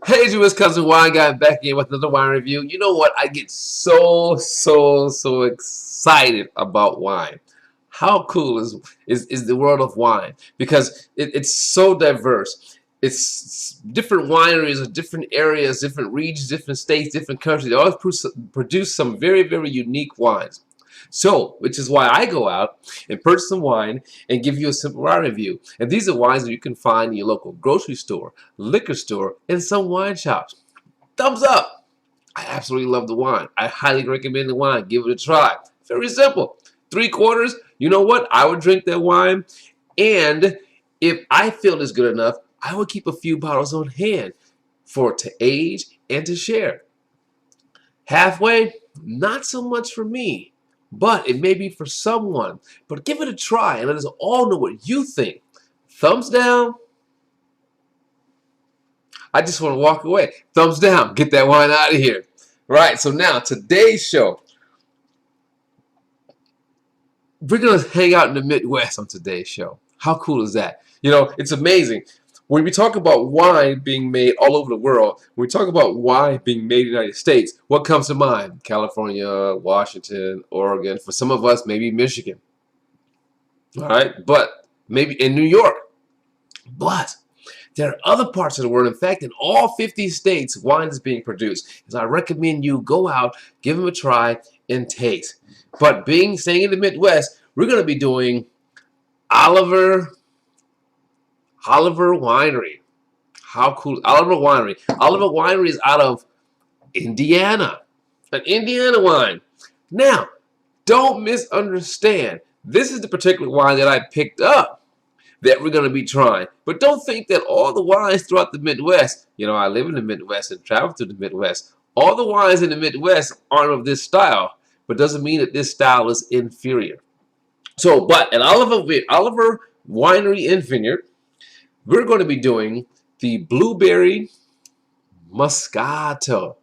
Hey, it's your Wisconsin Wine Guy back again with another wine review. You know what? I get so excited about wine. How cool is the world of wine? Because it's so diverse. It's different wineries of different areas, different regions, different states, different countries. They always produce some very unique wines. So, which is why I go out and purchase some wine and give you a simple wine review. And these are wines that you can find in your local grocery store, liquor store, and some wine shops. Thumbs up! I absolutely love the wine. I highly recommend the wine. Give it a try. Very simple. 3/4. You know what? I would drink that wine. And if I feel it's good enough, I would keep a few bottles on hand for it to age and to share. Halfway, not so much for me, but it may be for someone. But give it a try and let us all know what you think. Thumbs down. I just want to walk away. Thumbs down. Get that wine out of here. Right, so now today's show, we're going to hang out in the Midwest on today's show. How cool is that? You know, it's amazing. When we talk about wine being made all over the world, when we talk about wine being made in the United States, what comes to mind? California, Washington, Oregon. For some of us, maybe Michigan. All right, but maybe in New York. But there are other parts of the world. In fact, in all 50 states, wine is being produced. So I recommend you go out, give them a try, and taste. But staying in the Midwest, we're going to be doing Oliver Winery. How cool. Oliver Winery. Oliver Winery is out of Indiana. An Indiana wine. Now, don't misunderstand. This is the particular wine that I picked up that we're going to be trying. But don't think that all the wines throughout the Midwest, you know, I live in the Midwest and travel through the Midwest, all the wines in the Midwest aren't of this style, but doesn't mean that this style is inferior. So, but at Oliver Winery and Vineyard, we're going to be doing the Blueberry Moscato.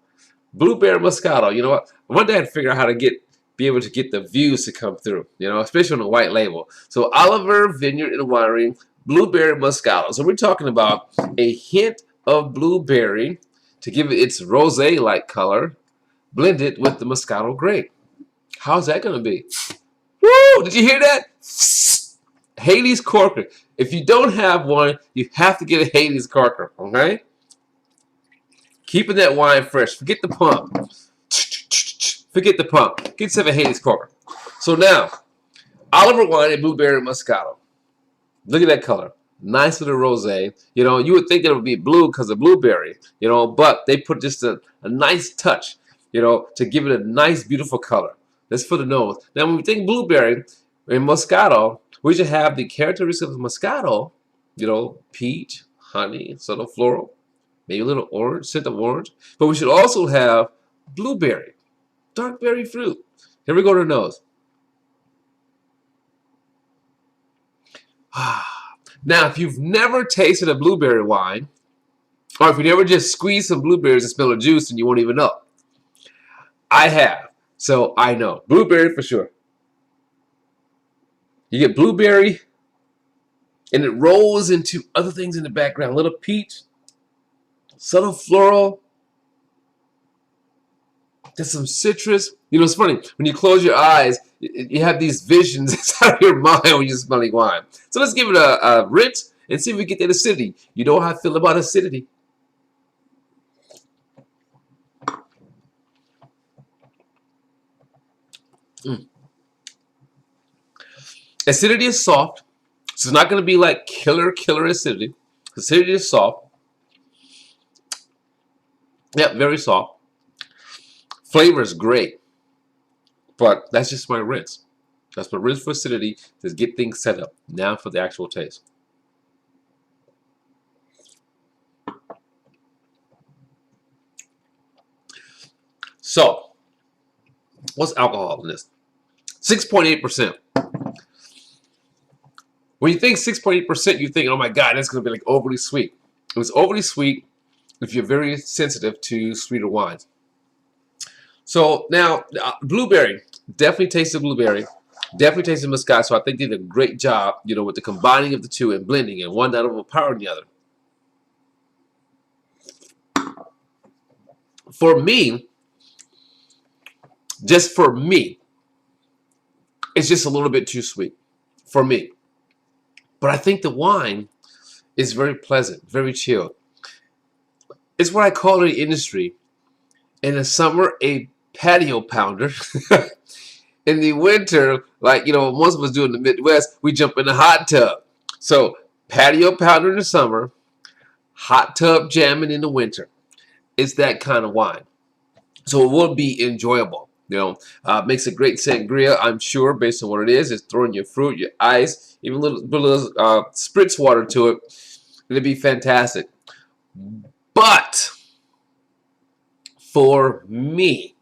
Blueberry Moscato. You know what? One day I'd figure out how to be able to get the views to come through, you know, especially on a white label. So Oliver Vineyard and Winery, Blueberry Moscato. So we're talking about a hint of blueberry to give it its rosé-like color, blended with the Moscato grape. How's that going to be? Woo! Did you hear that? Haley's Corker. If you don't have one, you have to get a Haley's Corker, okay? Keeping that wine fresh. Forget the pump. Forget the pump. Get yourself a Haley's Corker. So now, Oliver Wine and Blueberry Moscato. Look at that color. Nice little rosé. You know, you would think it would be blue because of blueberry, you know, but they put just a nice touch, you know, to give it a nice, beautiful color. That's for the nose. Now, when we think blueberry and Moscato, we should have the characteristics of Moscato, you know, peach, honey, subtle floral, maybe a little orange, scent of orange. But we should also have blueberry, dark berry fruit. Here we go to the nose. Now, if you've never tasted a blueberry wine, or if you never just squeeze some blueberries and smell the juice and you won't even know, I have. So I know. Blueberry for sure. You get blueberry, and it rolls into other things in the background. A little peach, subtle floral, there's some citrus. You know, it's funny. When you close your eyes, you have these visions inside of your mind when you're smelling wine. So let's give it a rinse and see if we get that acidity. You know how I feel about acidity. Acidity is soft, so it's not going to be like killer acidity. Acidity is soft. Yeah, very soft. Flavor is great, but that's just my rinse. That's my rinse for acidity to get things set up. Now for the actual taste. So, what's alcohol in this? 6.8%. When you think 6.8%, you think, oh my God, that's going to be like overly sweet. It was overly sweet if you're very sensitive to sweeter wines. So now, blueberry, definitely tasted blueberry, definitely tasted Moscato. So I think they did a great job, you know, with the combining of the two and blending, and one not overpowering the other. For me, just for me, it's just a little bit too sweet for me. But I think the wine is very pleasant, very chill. It's what I call in the industry, in the summer, a patio pounder. In the winter, like, most of us do in the Midwest, we jump in the hot tub. So patio pounder in the summer, hot tub jamming in the winter. It's that kind of wine. So it will be enjoyable. Makes a great sangria, I'm sure, based on what it is. It's throwing your fruit, your ice, even a little spritz water to it. It'll be fantastic. But for me,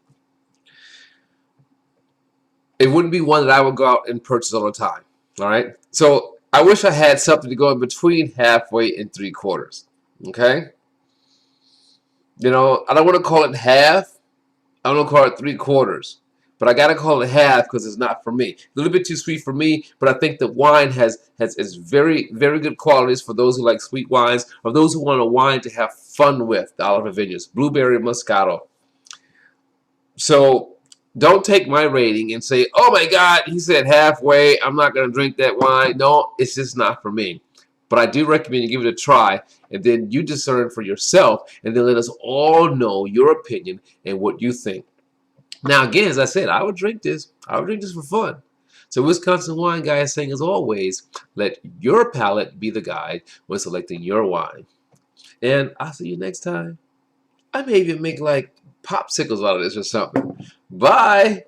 it wouldn't be one that I would go out and purchase all the time. All right. So I wish I had something to go in between halfway and 3/4. Okay. I don't want to call it half. I don't want to call it 3/4. But I gotta call it half because it's not for me. A little bit too sweet for me, but I think the wine has very, very good qualities for those who like sweet wines, or those who want a wine to have fun with. The Oliver Vineyards, Blueberry Moscato. So don't take my rating and say, oh my God, he said halfway, I'm not going to drink that wine. No, it's just not for me. But I do recommend you give it a try, and then you discern for yourself, and then let us all know your opinion and what you think. Now, again, as I said, I would drink this. I would drink this for fun. So Wisconsin Wine Guy is saying, as always, let your palate be the guide when selecting your wine. And I'll see you next time. I may even make like popsicles out of this or something. Bye.